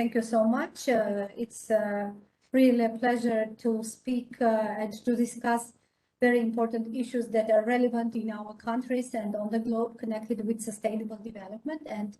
Thank you so much. It's really a pleasure to speak and to discuss very important issues that are relevant in our countries and on the globe connected with sustainable development. And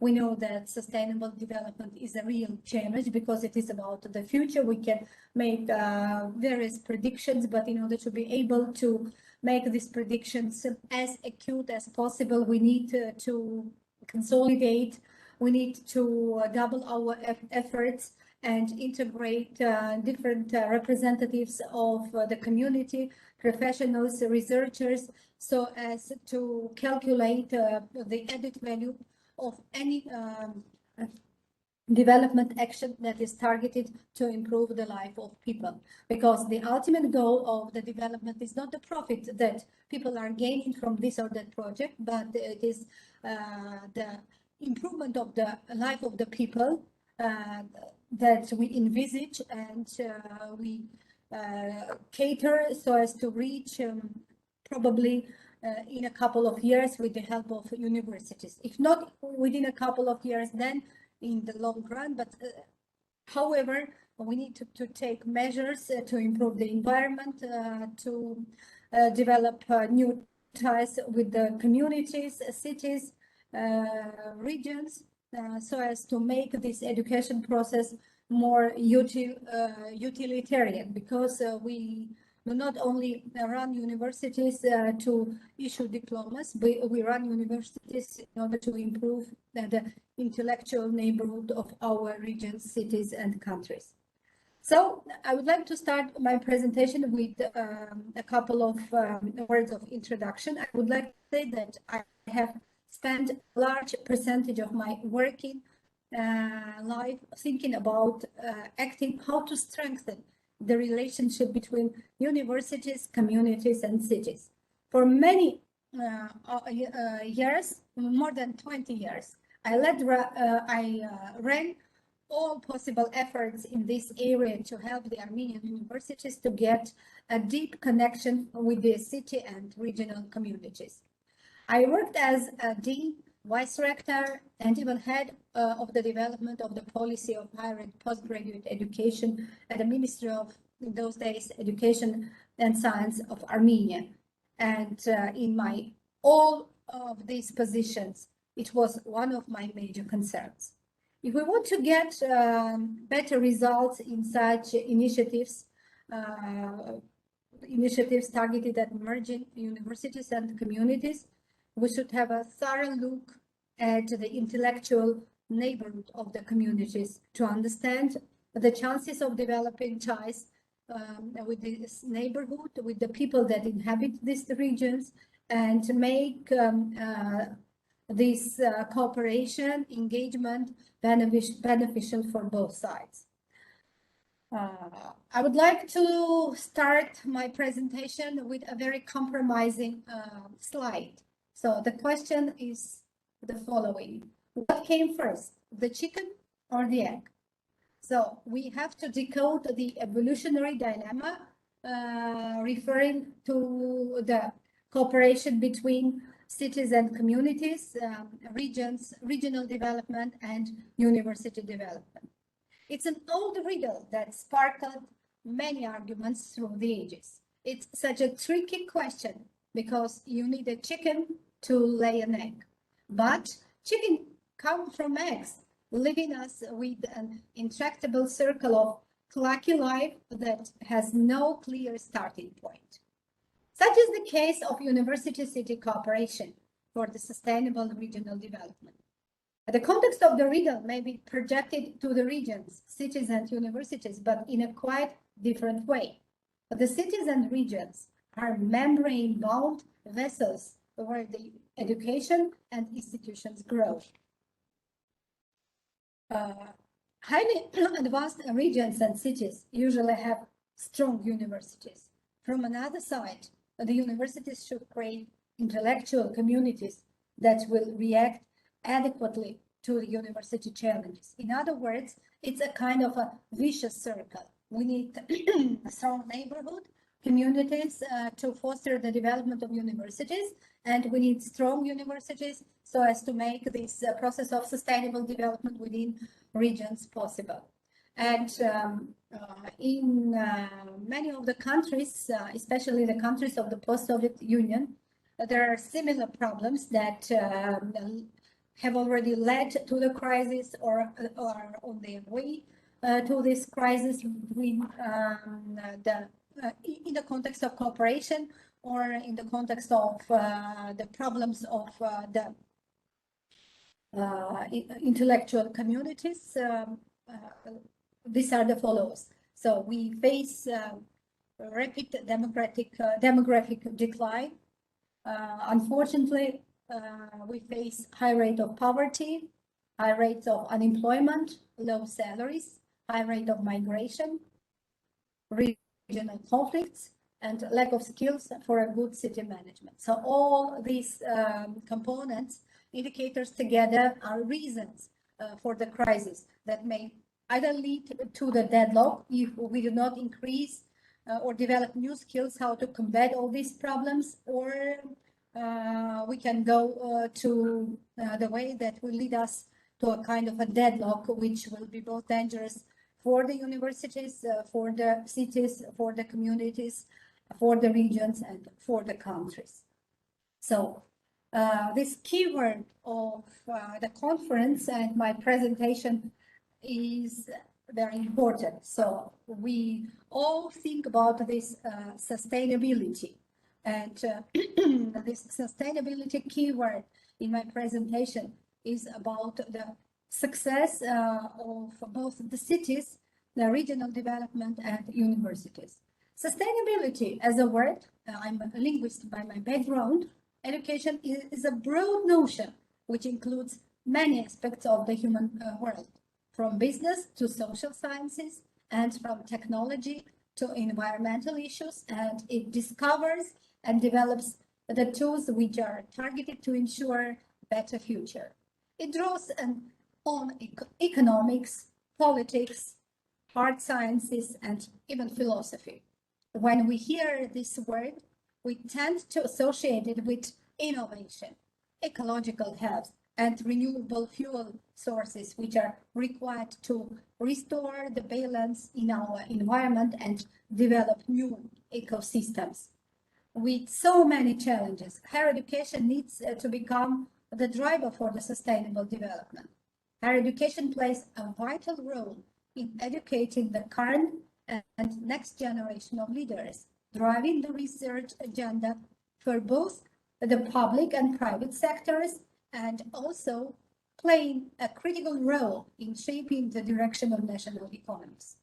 we know that sustainable development is a real challenge because it is about the future. We can make various predictions, but in order to be able to make these predictions as acute as possible, we need to consolidate. We need to double our efforts and integrate different representatives of the community, professionals, researchers, so as to calculate the added value of any development action that is targeted to improve the life of people. Because the ultimate goal of the development is not the profit that people are gaining from this or that project, but it is the improvement of the life of the people that we envisage and we cater so as to reach probably in a couple of years with the help of universities. If not within a couple of years, then in the long run. But however, we need to take measures to improve the environment, to develop new ties with the communities, cities, regions, so as to make this education process more utilitarian, because we do not only run universities to issue diplomas, we run universities in order to improve the intellectual neighborhood of our regions, cities, and countries. So I would like to start my presentation with a couple of words of introduction. I would like to say that I have spent a large percentage of my working life thinking about acting, how to strengthen the relationship between universities, communities, and cities. For many years, more than 20 years, I ran all possible efforts in this area to help the Armenian universities to get a deep connection with the city and regional communities. I worked as a dean, vice rector, and even head of the development of the policy of higher and postgraduate education at the Ministry of, in those days, Education and Science of Armenia. And in all of these positions, it was one of my major concerns. If we want to get better results in such initiatives targeted at emerging universities and communities, we should have a thorough look at the intellectual neighborhood of the communities to understand the chances of developing ties with this neighborhood, with the people that inhabit these regions, and to make this cooperation, engagement beneficial for both sides. I would like to start my presentation with a very compromising slide. So the question is the following: what came first, the chicken or the egg? So we have to decode the evolutionary dilemma referring to the cooperation between cities and communities, regional development, and university development. It's an old riddle that sparked many arguments through the ages. It's such a tricky question because you need a chicken to lay an egg. But chicken come from eggs, leaving us with an intractable circle of clucky life that has no clear starting point. Such is the case of university-city cooperation for the sustainable regional development. The context of the riddle may be projected to the regions, cities, and universities, but in a quite different way. The cities and regions are membrane-bound vessels where the education and institutions grow. Highly advanced regions and cities usually have strong universities. From another side, the universities should create intellectual communities that will react adequately to the university challenges. In other words, it's a kind of a vicious circle. We need a strong neighborhood communities to foster the development of universities, and we need strong universities so as to make this process of sustainable development within regions possible. And in many of the countries, especially the countries of the post-Soviet Union, there are similar problems that have already led to the crisis or on their way to this crisis in the context of cooperation or in the context of the problems of the intellectual communities. These are the follows. So we face rapid demographic decline. Unfortunately, we face high rate of poverty, high rates of unemployment, low salaries, high rate of migration, regional conflicts, and lack of skills for a good city management. So all these components, indicators together are reasons for the crisis that may either lead to the deadlock if we do not increase or develop new skills how to combat all these problems, or we can go to the way that will lead us to a kind of a deadlock, which will be both dangerous for the universities, for the cities, for the communities, for the regions, and for the countries. So this keyword of the conference and my presentation is very important. So we all think about this sustainability, and this sustainability keyword in my presentation is about the success of both the cities, the regional development, and universities. Sustainability as a word, I'm a linguist by my background. Education is a broad notion which includes many aspects of the human world, from business to social sciences and from technology to environmental issues, and it discovers and develops the tools which are targeted to ensure a better future. It draws on economics, politics, hard sciences, and even philosophy. When we hear this word, we tend to associate it with innovation, ecological health, and renewable fuel sources, which are required to restore the balance in our environment and develop new ecosystems. With so many challenges, higher education needs to become the driver for the sustainable development. Higher education plays a vital role in educating the current and next generation of leaders, driving the research agenda for both the public and private sectors, and also playing a critical role in shaping the direction of national economies.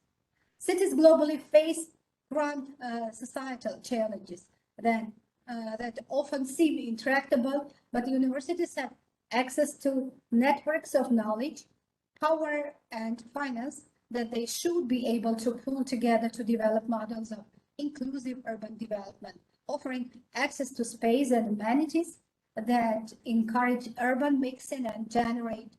Cities globally face grand societal challenges that often seem intractable, but universities have access to networks of knowledge, power, and finance that they should be able to pull together to develop models of inclusive urban development, offering access to space and amenities that encourage urban mixing and generate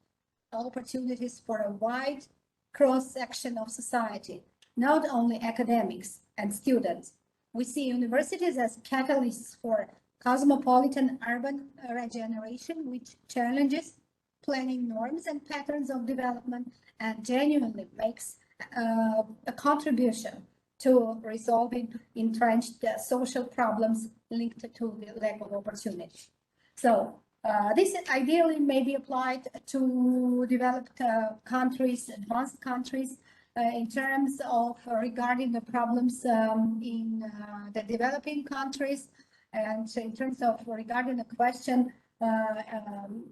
opportunities for a wide cross-section of society, not only academics and students. We see universities as catalysts for cosmopolitan urban regeneration, which challenges planning norms and patterns of development and genuinely makes a contribution to resolving entrenched social problems linked to the lack of opportunity. So this ideally may be applied to developed countries, advanced countries, in terms of regarding the problems in the developing countries, and in terms of regarding the question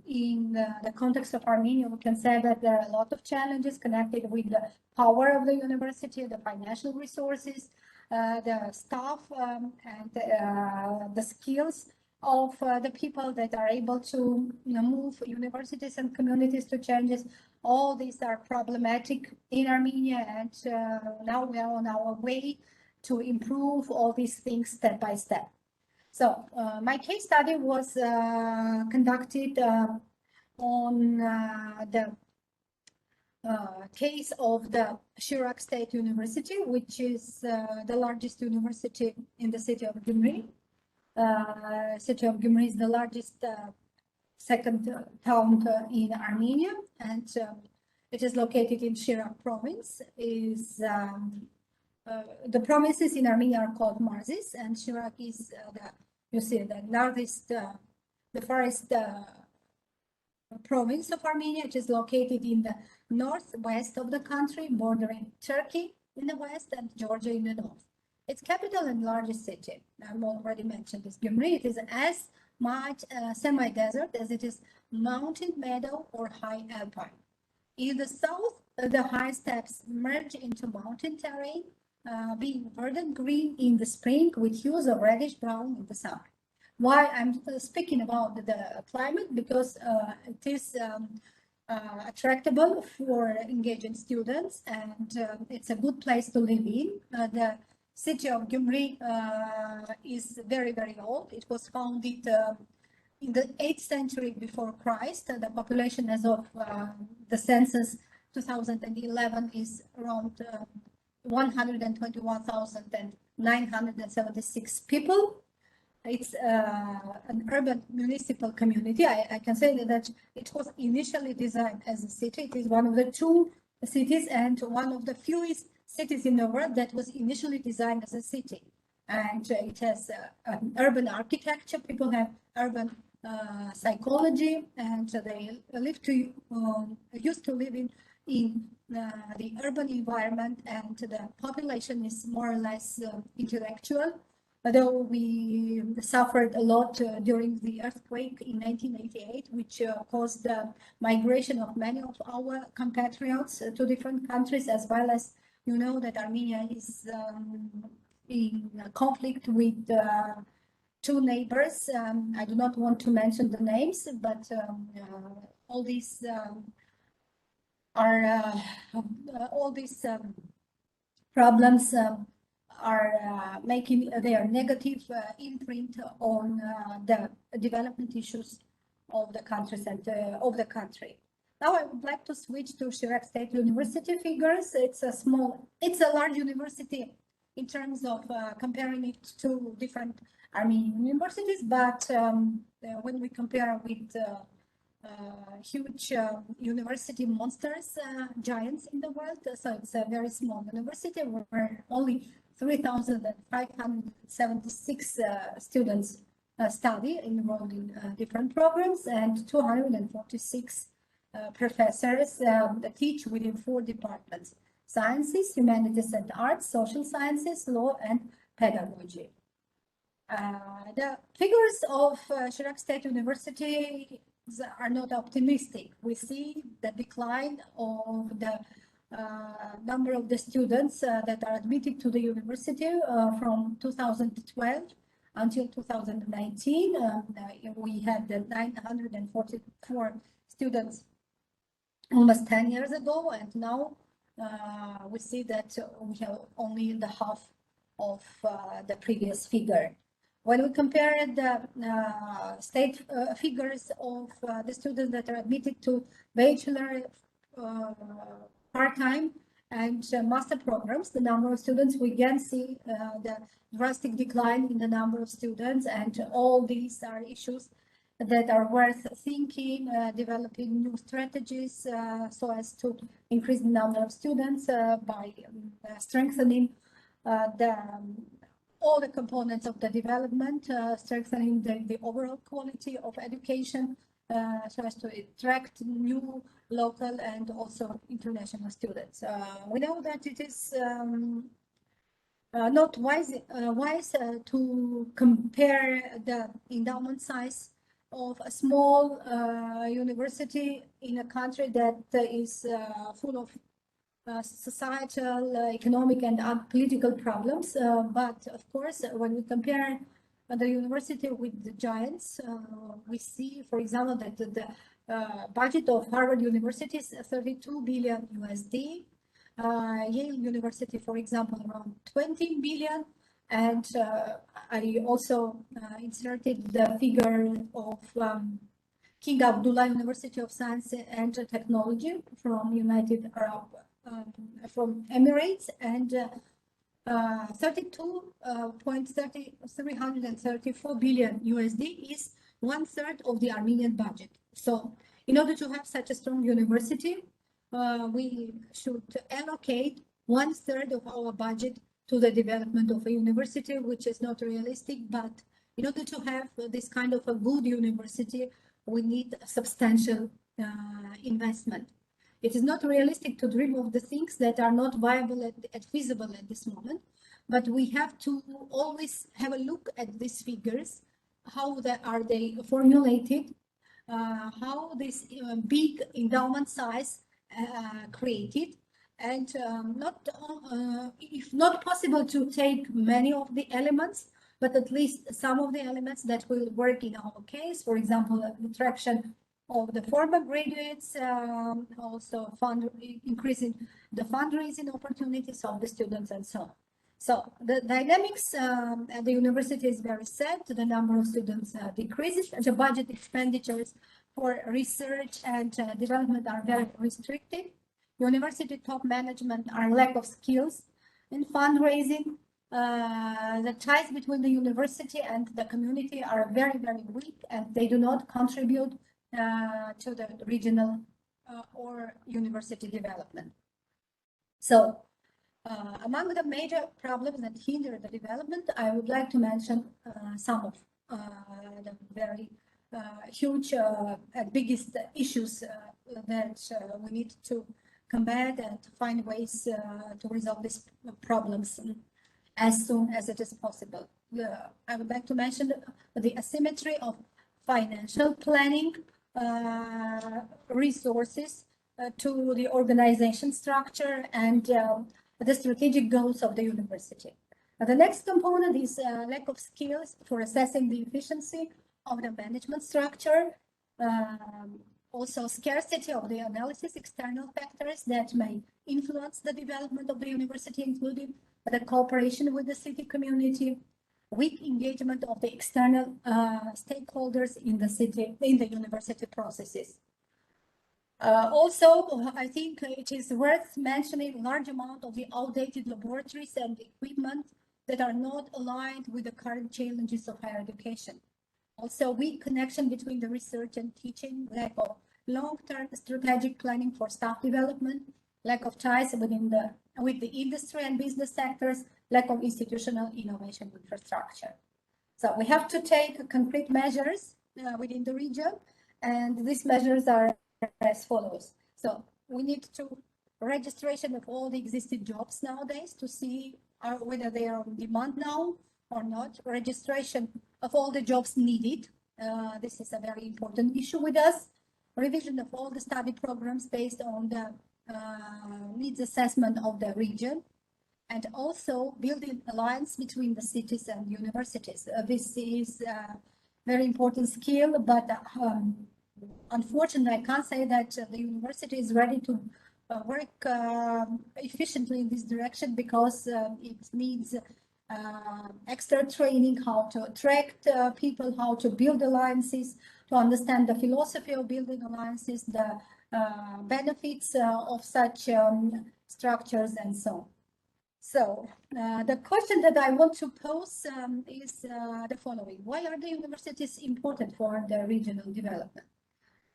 in the context of Armenia, we can say that there are a lot of challenges connected with the power of the university, the financial resources, the staff, and the skills of the people that are able to move universities and communities to changes. All these are problematic in Armenia, and now we are on our way to improve all these things step by step. So my case study was conducted on the case of the Chirac State University, which is the largest university in the city of Gyumri. City of Gyumri is the largest second town in Armenia, and it is located in Chirac province. The provinces in Armenia are called Marzis, and Chirac is the largest, the farthest province of Armenia. It is located in the northwest of the country, bordering Turkey in the west and Georgia in the north. Its capital and largest city, I've already mentioned this, Gyumri. It is as much semi-desert as it is mountain, meadow, or high alpine. In the south, the high steppes merge into mountain terrain, being verdant green in the spring with hues of reddish brown in the summer. Why I'm speaking about the climate? Because it is attractable for engaging students, and it's a good place to live in. The city of Gyumri is very, very old. It was founded in the 8th century before Christ. The population as of the census 2011 is around 121,976 people. It's an urban municipal community. I can say that it was initially designed as a city. It is one of the 2 cities and one of the fewest cities in the world that was initially designed as a city. And it has an urban architecture. People have urban psychology, and they used to live in the urban environment, and the population is more or less intellectual. Although we suffered a lot during the earthquake in 1988, which caused the migration of many of our compatriots to different countries, as well as, you know, that Armenia is in conflict with 2 neighbors. I do not want to mention the names, but all these problems are making their negative imprint on the development issues of the countries and of the country. Now I would like to switch to Chirac State University figures. It's a large university in terms of comparing it to different Armenian universities, but when we compare with huge university monsters, giants in the world, so it's a very small university where only 3,576 students study, enrolled in different programs, and 246 professors teach within 4 departments: sciences, humanities and arts, social sciences, law, and pedagogy. The figures of Chirac State University are not optimistic. We see the decline of the number of the students that are admitted to the university from 2012 until 2019. We had 944 students almost 10 years ago, and now we see that we have only the half of the previous figure. When we compare the state figures of the students that are admitted to bachelor, part-time, and master programs, the number of students, we can see the drastic decline in the number of students, and all these are issues that are worth thinking, developing new strategies so as to increase the number of students by strengthening all the components of the development, strengthening the overall quality of education so as to attract new local and also international students. We know that it is not wise to compare the endowment size of a small university in a country that is full of societal, economic, and political problems. But of course, when we compare the university with the giants, we see, for example, that the budget of Harvard University is $32 billion USD. Yale University, for example, around 20 billion. And I also inserted the figure of King Abdullah University of Science and Technology from United Arab, from Emirates, and 32.334 billion USD is 1/3 of the Armenian budget. So in order to have such a strong university, we should allocate 1/3 of our budget to the development of a university, which is not realistic, but in order to have this kind of a good university, we need a substantial investment. It is not realistic to dream of the things that are not viable and feasible at this moment, but we have to always have a look at these figures, how are they formulated, how this big endowment size created, and if not possible to take many of the elements, but at least some of the elements that will work in our case. For example, attraction of the former graduates, also increasing the fundraising opportunities of the students, and so on. So the dynamics at the university is very set. The number of students decreases. The budget expenditures for research and development are very restricted. University top management are lack of skills in fundraising. The ties between the university and the community are very, very weak, and they do not contribute to the regional or university development. So among the major problems that hinder the development, I would like to mention some of the very huge and biggest issues that we need to combat and find ways to resolve these problems as soon as it is possible. I would like to mention the asymmetry of financial planning, resources to the organization structure, and the strategic goals of the university. The next component is lack of skills for assessing the efficiency of the management structure. Also scarcity of the analysis, external factors that may influence the development of the university, including the cooperation with the city community, weak engagement of the external stakeholders in the university processes. Also, I think it is worth mentioning a large amount of the outdated laboratories and equipment that are not aligned with the current challenges of higher education. Also, weak connection between the research and teaching, lack of long-term strategic planning for staff development, lack of ties with the industry and business sectors, lack of institutional innovation infrastructure. So we have to take concrete measures within the region, and these measures are as follows. So we need to registration of all the existing jobs nowadays to see whether they are on demand now or not. Registration of all the jobs needed. This is a very important issue with us. Revision of all the study programs based on the needs assessment of the region, and also building alliance between the cities and universities. This is a very important skill, but unfortunately, I can't say that the university is ready to work efficiently in this direction, because it needs extra training, how to attract people, how to build alliances, to understand the philosophy of building alliances, the benefits of such structures, and so on. So the question that I want to pose is the following. Why are the universities important for the regional development?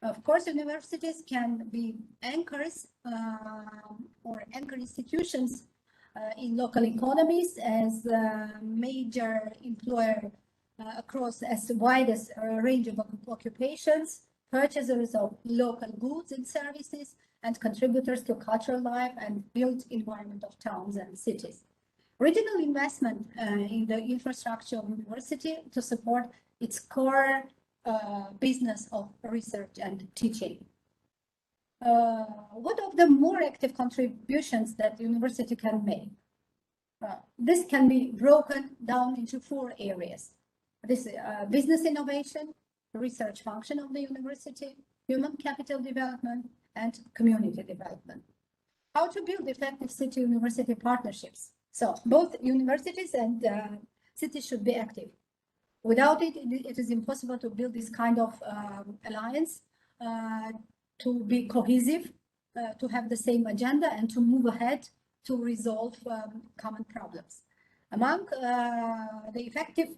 Of course, universities can be anchors or anchor institutions in local economies as a major employer across as wide as a range of occupations, purchasers of local goods and services, and contributors to cultural life and built environment of towns and cities. Regional investment in the infrastructure of university to support its core business of research and teaching. What of the more active contributions that the university can make? This can be broken down into 4 areas. This business innovation, research function of the university, human capital development, and community development. How to build effective city-university partnerships? So both universities and cities should be active. Without it, it is impossible to build this kind of alliance, to be cohesive, to have the same agenda, and to move ahead to resolve common problems. Among the effective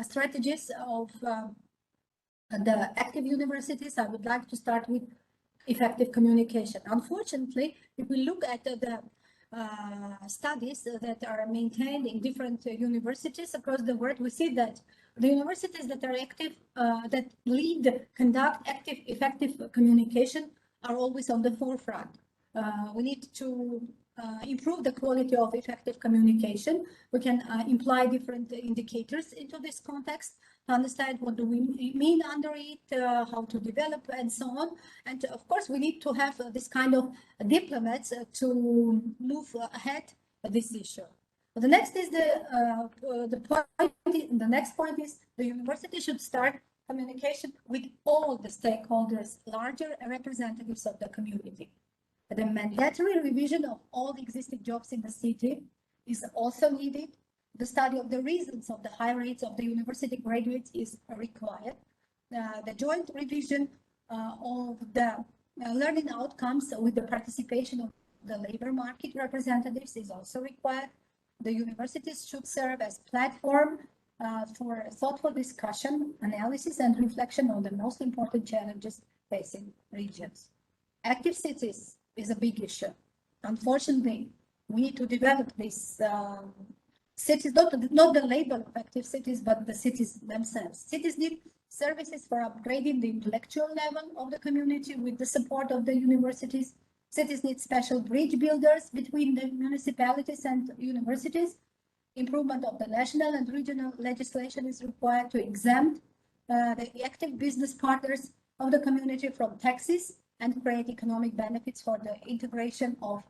strategies of the active universities, I would like to start with effective communication. Unfortunately, if we look at the studies that are maintained in different universities across the world, we see that the universities that are active, that conduct active, effective communication are always on the forefront. We need to improve the quality of effective communication. We can imply different indicators into this context to understand what do we mean under it, how to develop, and so on. And of course, we need to have this kind of diplomats to move ahead this issue. The next is the next point is the university should start communication with all the stakeholders, larger representatives of the community. The mandatory revision of all existing jobs in the city is also needed. The study of the reasons of the high rates of the university graduates is required. The joint revision of the learning outcomes with the participation of the labor market representatives is also required. The universities should serve as platform for thoughtful discussion, analysis, and reflection on the most important challenges facing regions. Active cities is a big issue. Unfortunately, we need to develop these cities, not the label of active cities, but the cities themselves. Cities need services for upgrading the intellectual level of the community with the support of the universities. Cities need special bridge builders between the municipalities and universities. Improvement of the national and regional legislation is required to exempt the active business partners of the community from taxes and create economic benefits for the integration of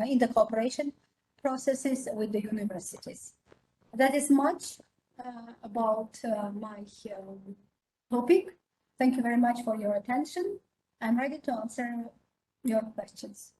in the cooperation processes with the universities. That is much about my topic. Thank you very much for your attention. I'm ready to answer your questions.